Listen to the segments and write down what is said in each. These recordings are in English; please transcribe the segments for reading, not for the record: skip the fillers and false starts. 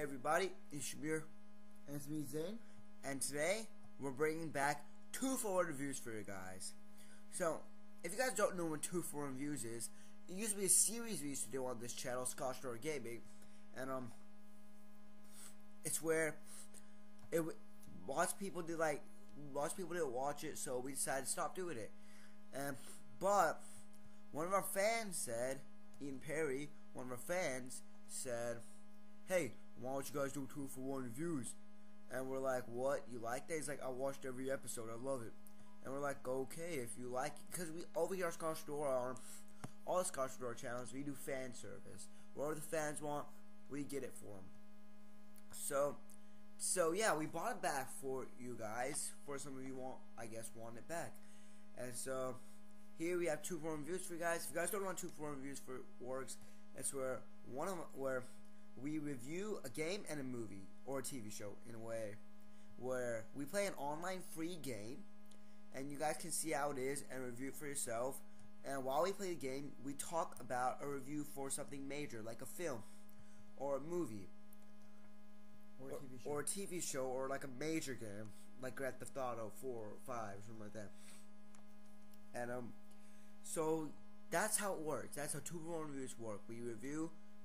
everybody, it's Shabir. And it's me, Zane. And today, we're bringing back 2 for 1 reviews for you guys. So, if you guys don't know what 2 for 1 reviews is, it used to be a series we used to do on this channel, scottishfedoragaming. And, it's where lots of people didn't watch it, so we decided to stop doing it. But, one of our fans said, Ian Perry, one of our fans said, hey, why don't you guys do 2 for 1 reviews? And we're like, what? You like that? He's like, I watched every episode, I love it. And we're like, okay, if you like it, because we over here at Scottish Fedora, all the Scottish Fedora channels, we do fan service. Whatever the fans want, we get it for them. So yeah, we bought it back for you guys. For some of you want it back. And so here we have 2 for 1 reviews for you guys. If you guys don't know what 2 for 1 reviews for works, it's where where we review a game and a movie or a TV show in a way where we play an online free game and you guys can see how it is and review it for yourself. And while we play the game, we talk about a review for something major like a film or a movie or a TV show or like a major game like Grand Theft Auto 4 or 5 or something like that. And so that's how it works. That's how 2 for 1 reviews work.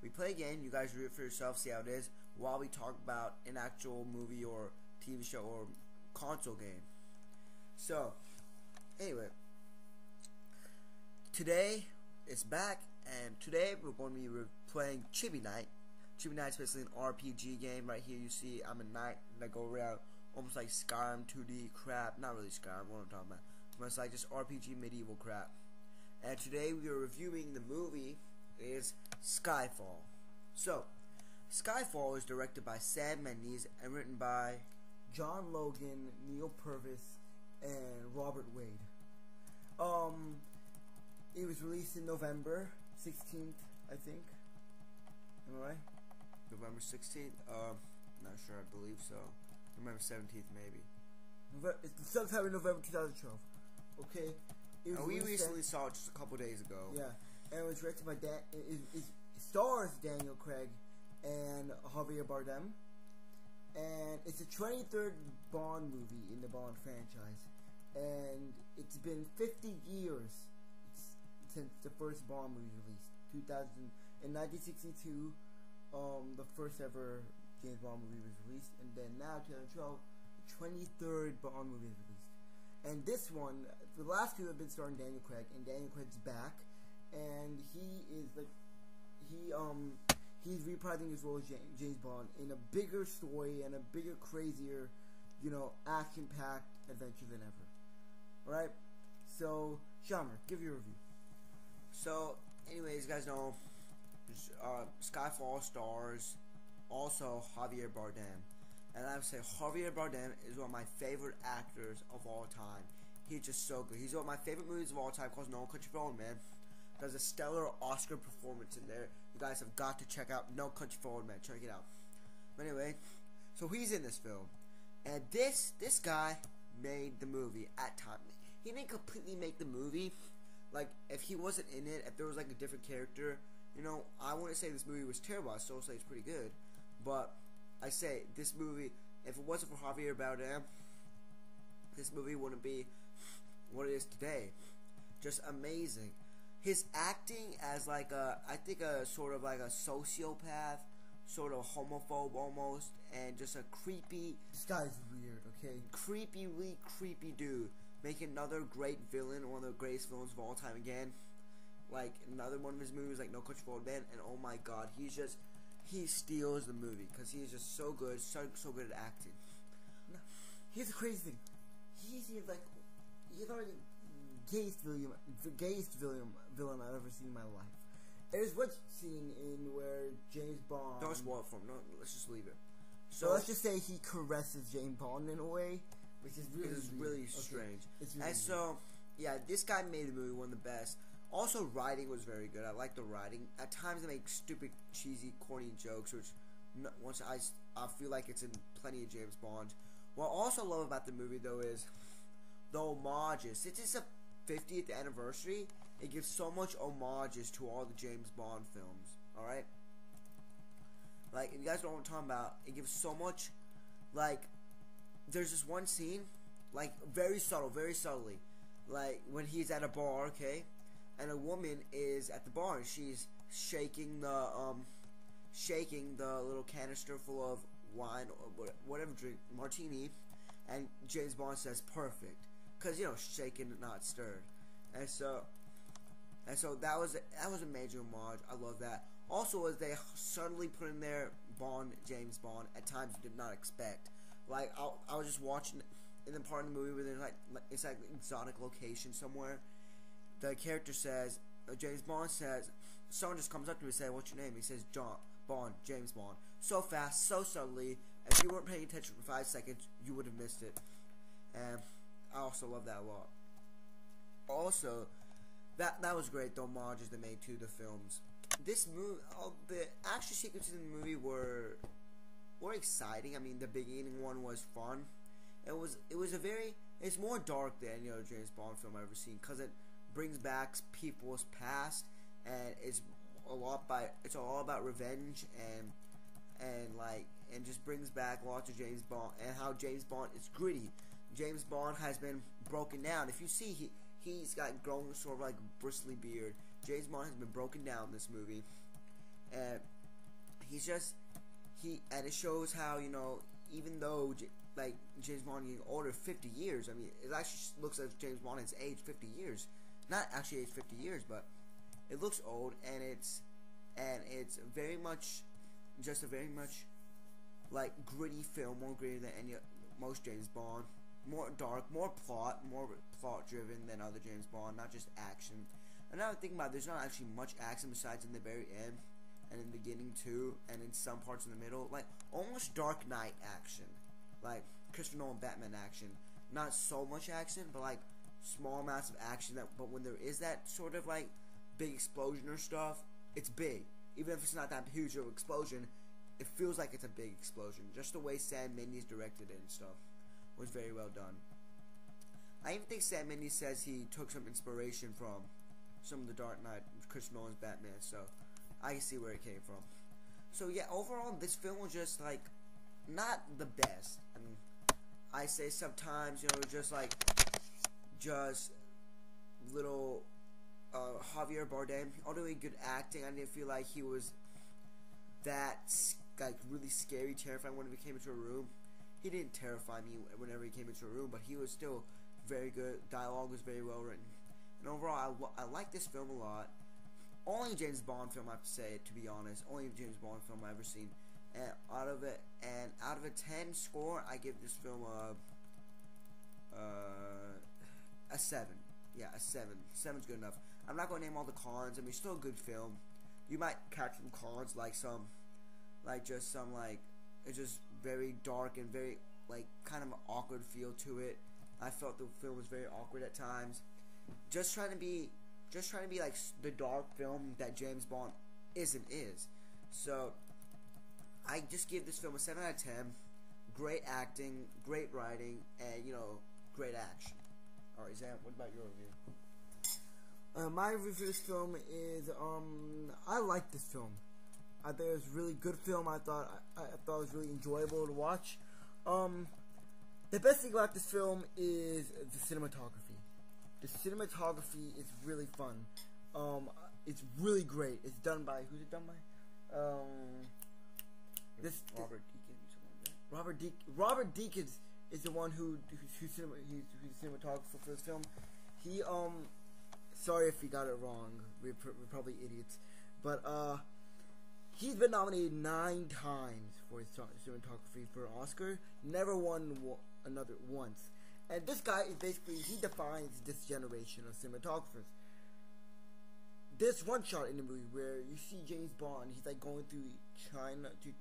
We play a game, you guys review it for yourself, see how it is, while we talk about an actual movie or TV show or console game. So, anyway, today it's back, and today we're going to be playing Chibi Night. Chibi Night's basically an RPG game. Right here you see I'm a knight, and I go around almost like Skyrim 2D crap. Not really Skyrim, what I'm talking about. But it's like just RPG medieval crap. And today we are reviewing the movie is Skyfall. So, Skyfall is directed by Sam Mendes and written by John Logan, Neil Purvis, and Robert Wade. It was released in November 16th, I think. Am I right? November 16th? Not sure, I believe so. November 17th, maybe. It's sometime in November 2012. Okay. We recently saw it just a couple days ago. Yeah. And it was directed by it stars Daniel Craig and Javier Bardem, and it's the 23rd Bond movie in the Bond franchise, and it's been 50 years since the first Bond movie released. In 1962, the first ever James Bond movie was released, and then now 2012, the 23rd Bond movie is released. And this one, the last 2 have been starring Daniel Craig, and Daniel Craig's back. And he is like, he's reprising his role as James Bond in a bigger story and a bigger, crazier, action-packed adventure than ever. Alright? So, Shammer, give your review. So, anyways, you guys know, Skyfall stars also Javier Bardem. And I would say Javier Bardem is one of my favorite actors of all time. He's just so good. He's one of my favorite movies of all time called No Country for Old Men. There's a stellar Oscar performance in there. You guys have got to check out No Country for Old Men. Check it out. But anyway, so he's in this film, and this guy made the movie at time. He didn't completely make the movie. Like, if he wasn't in it, if there was like a different character, I wouldn't say this movie was terrible. I still say it's pretty good. But I say this movie, if it wasn't for Javier Bardem, this movie wouldn't be what it is today. Just amazing. His acting as like I think a sort of like a sociopath, sort of homophobe almost, and just a creepy. This guy's weird, okay? Really creepy dude. Making another great villain, one of the greatest villains of all time again. Like another one of his movies, like No Country for Old Men, and oh my God, he steals the movie because he's just so good, so good at acting. Here's the crazy thing. He's already gayest villain I've ever seen in my life. There's one scene in where James Bond. Don't spoil it for him. No, let's just leave it. So let's just say he caresses James Bond in a way, which is really strange. It's really and so, yeah, this guy made the movie one of the best. Also, writing was very good. I like the writing. At times, they make stupid, cheesy, corny jokes, which once I feel like it's in plenty of James Bond. What I also love about the movie though is the homages. Since it's a 50th anniversary, it gives so much homages to all the James Bond films. Alright? Like, if you guys don't know what I'm talking about, it gives so much. Like, there's this one scene, like, very subtly, like, when he's at a bar, okay, and a woman is at the bar, and she's shaking the little canister full of wine, or whatever drink, martini, and James Bond says, perfect, because, you know, shaken, not stirred, and so that was a major homage. I love that. Also, as they suddenly put in their James Bond, at times you did not expect. Like, I was just watching in the part of the movie where there's like it's like an exotic location somewhere. The character says, James Bond says, someone just comes up to me and says, "What's your name?" He says, James Bond. So fast, so subtly. If you weren't paying attention for 5 seconds, you would have missed it. And I also love that a lot. Also, that was great. The homages they made to the films. This movie, the action sequences in the movie were exciting. I mean, the beginning one was fun. It's more dark than any other James Bond film I've ever seen, because it brings back people's past, and it's all about revenge and just brings back lots of James Bond, and how James Bond is gritty. James Bond has been broken down. If you see, he's got grown sort of like a bristly beard. James Bond has been broken down in this movie, and and it shows how, you know, even though like James Bond getting older 50 years, I mean, it actually looks like James Bond has aged 50 years. Not actually aged 50 years, but it looks old, and it's very much just a very much like gritty film, more gritty than most James Bond, more dark, more plot driven than other James Bond, not just action. And now I think about it, there's not actually much action besides in the very end and in the beginning too, and in some parts in the middle, like almost Dark Knight action, like Christopher Nolan Batman action. Not so much action, but like small amounts of action. But when there is that sort of like big explosion or stuff, it's big. Even if it's not that huge of an explosion, it feels like it's a big explosion. Just the way Sam Mendes directed it and stuff was very well done. I even think Sam Mendes says he took some inspiration from some of the Dark Knight, Christopher Nolan's Batman, so I can see where it came from. So yeah, overall, this film was just like not the best. I mean, I say sometimes, you know, just little Javier Bardem. Although he good acting, I didn't feel like he was that like really scary, terrifying when he came into a room. He didn't terrify me whenever he came into a room, but he was still very good. Dialogue was very well written, and overall, I like this film a lot. Only James Bond film, I have to say, to be honest. Only James Bond film I've ever seen. And out of a 10 score, I give this film a 7. Yeah, a 7. 7's good enough. I'm not going to name all the cons. I mean, it's still a good film. You might catch some cons, it's just very dark and very, like, kind of an awkward feel to it. I felt the film was very awkward at times. Just trying to be like the dark film that James Bond is. So I just give this film a 7 out of 10. Great acting, great writing, and, you know, great action. Alright, Zam, what about your review? My review for this film is I like this film. I thought it was a really good film. I thought it was really enjoyable to watch. The best thing about this film is the cinematography. The cinematography is really fun. It's really great. It's done by, who's it done by? Robert Deakins. Robert Deakins is the one who's the cinematographer for this film. He sorry if he got it wrong. We're probably idiots, but he's been nominated 9 times for his cinematography for an Oscar. Never won another once. And this guy is basically, he defines this generation of cinematographers. There's one shot in the movie where you see James Bond, he's like going through China, to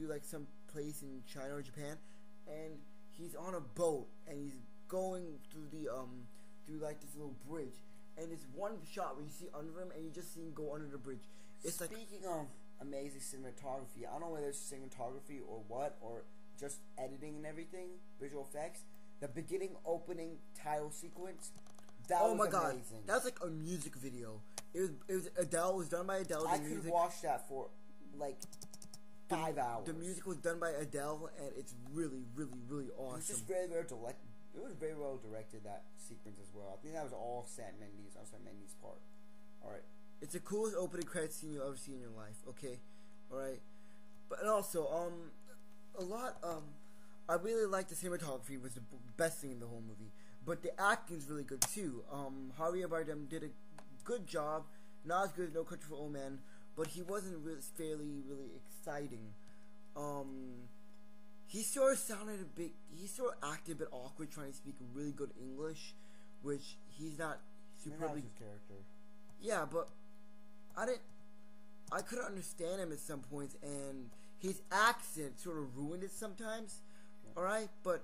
like some place in China or Japan, and he's on a boat, and he's going through through like this little bridge, and it's one shot where you see under him, and you just see him go under the bridge. It's Speaking of amazing cinematography, I don't know whether it's cinematography or what, or just editing and everything, visual effects. The beginning opening title sequence, that was amazing. God, that was like a music video. It was Adele. It was done by Adele. I could watch that for like 5 hours. The music was done by Adele, and it's really, really, really awesome. It was just very, very It was very well directed, that sequence as well. I think that was all Sam Mendes on Sam Mendes' part. All right. It's the coolest opening credit scene you'll ever see in your life. Okay, all right. But also, I really like the cinematography. Was the best thing in the whole movie. But the acting is really good too. Javier Bardem did a good job. Not as good as No Country for Old Men, but he wasn't really exciting. He sort of sounded he sort of acted a bit awkward trying to speak really good English, which he's not superbly. His character. Yeah, but I couldn't understand him at some points, and his accent sort of ruined it sometimes. Yeah. All right, but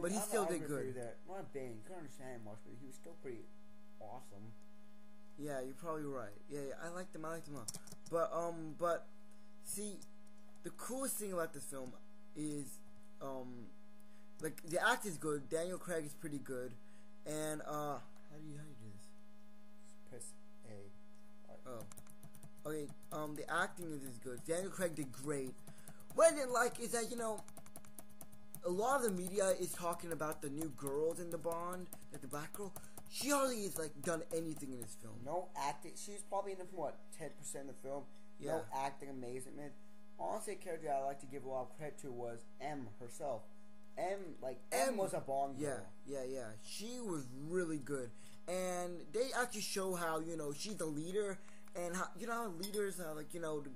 he still did good. Not bad. You couldn't understand him much, but he was still pretty awesome. Yeah, you're probably right. Yeah, I liked him a lot. But see, the coolest thing about this film is, like, the act is good. Daniel Craig is pretty good, and how do you do this? Just press A. Oh, okay. The acting is good. Daniel Craig did great. What I didn't like is that, a lot of the media is talking about the new girls in the Bond, like the black girl. She hardly has done anything in this film. No acting. She's probably in the 10% of the film. Yeah. No acting amazement. Honestly, a character I like to give a lot of credit to was M herself. M was a Bond girl. Yeah. She was really good, and they actually show how she's a leader, and how how leaders the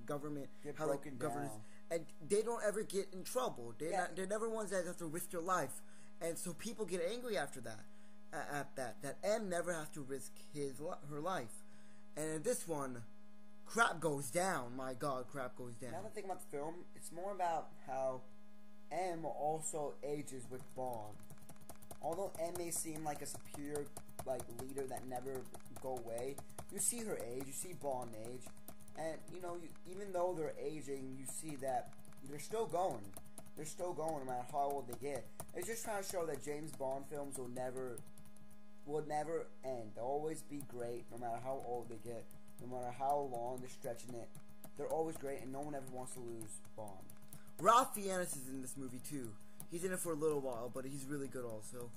government get how broken governors down. And they don't ever get in trouble. They're never ones that have to risk their life, and so people get angry after that. That M never has to risk her life, and in this one, crap goes down. My God, crap goes down. Now that I think about the film, it's more about how M also ages with Bond. Although M may seem like a superior leader that never go away, you see her age, you see Bond age, and even though they're aging, you see that they're still going. They're still going no matter how old they get. It's just trying to show that James Bond films will never end. They'll always be great no matter how old they get, no matter how long they're stretching it. They're always great, and no one ever wants to lose Bond. Ralph Fiennes is in this movie too. He's in it for a little while, but he's really good also.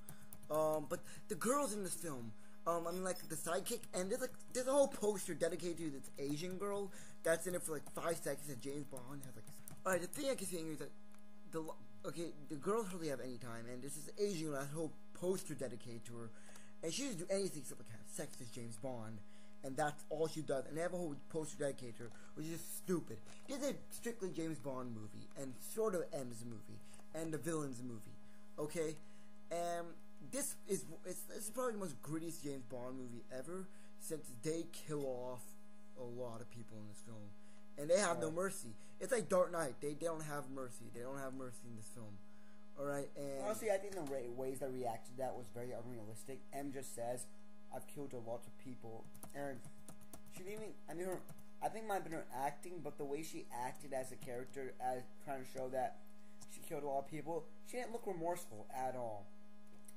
But the girls in this film, the sidekick, and there's a whole poster dedicated to this Asian girl that's in it for 5 seconds, and James Bond has Alright, the thing I can say is that the girls hardly have any time, and this is Asian girl has a whole poster dedicated to her, and she doesn't do anything except have sex with James Bond, and that's all she does. And they have a whole poster dedicated to her, which is just stupid. It's a strictly James Bond movie, and sort of M's movie, and the villain's movie. Okay, and this is probably the most grittiest James Bond movie ever, since they kill off a lot of people in this film, and they have no mercy. It's like Dark Knight. They don't have mercy. They don't have mercy in this film. Alright, and honestly, I think the ways they reacted to that was very unrealistic. M just says, "I've killed a lot of people," and she didn't even. I think it might have been her acting, but the way she acted as a character, as trying to show that she killed a lot of people, she didn't look remorseful at all.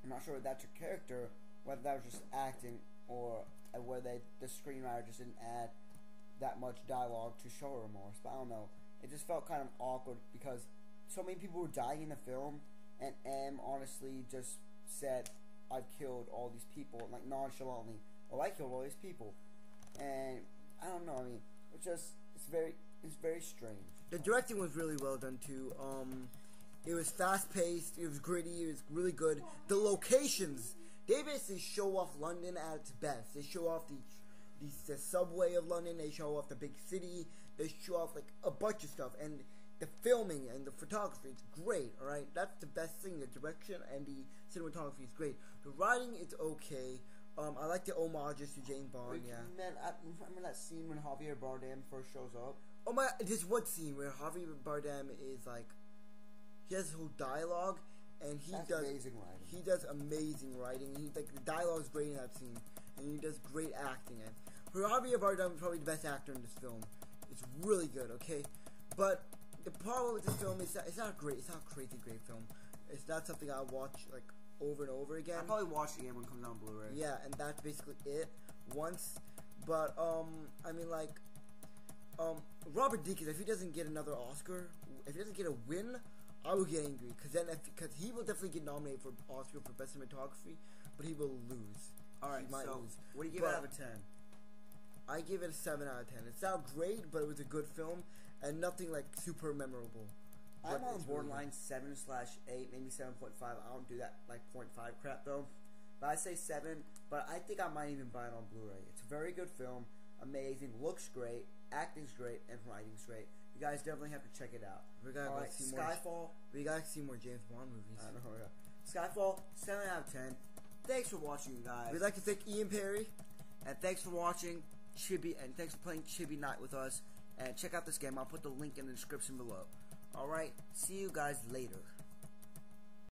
I'm not sure if that's her character, whether that was just acting, or whether the screenwriter just didn't add that much dialogue to show her remorse. But I don't know. It just felt kind of awkward because so many people were dying in the film, and M honestly just said, "I've killed all these people," nonchalantly. "Oh, I killed all these people," and I don't know. It's very strange. The directing was really well done too. It was fast paced. It was gritty. It was really good. The locations, they basically show off London at its best. They show off the subway of London. They show off the big city. They show off a bunch of stuff, and the filming and the photography is great. All right, that's the best thing. The direction and the cinematography is great. The writing is okay. I like the homages to James Bond. Yeah. Man, remember that scene when Javier Bardem first shows up? Oh my! There's one scene where Javier Bardem is he has his whole dialogue, and That's amazing writing. He does amazing writing. The dialogue is great in that scene, and he does great acting. And Javier Bardem is probably the best actor in this film. It's really good. Okay, but the problem with this film is that it's not great. It's not a crazy great film. It's not something I watch over and over again. I'll probably watch it again when it comes out on Blu-ray. Yeah, and that's basically it once. But Robert Deakins, if he doesn't get another Oscar, if he doesn't get a win, I will get angry because he will definitely get nominated for Oscar for best cinematography, but he will lose. All right, he might so lose. what do you give it out of 10? I give it a 7 out of 10. It's not great, but it was a good film and nothing like super memorable. I'm on borderline 7/8, maybe 7.5. I don't do that like 0.5 crap though. But I say 7. But I think I might even buy it on Blu-ray. It's a very good film, amazing, looks great, acting's great, and writing's great. You guys definitely have to check it out. We gotta All right, see Skyfall. more. We gotta see more James Bond movies. I know. Yeah. Skyfall, 7 out of 10. Thanks for watching, you guys. We'd like to thank Ian Perry, and thanks for watching Chibi, and thanks for playing Chibi Night with us. And check out this game. I'll put the link in the description below. Alright, see you guys later.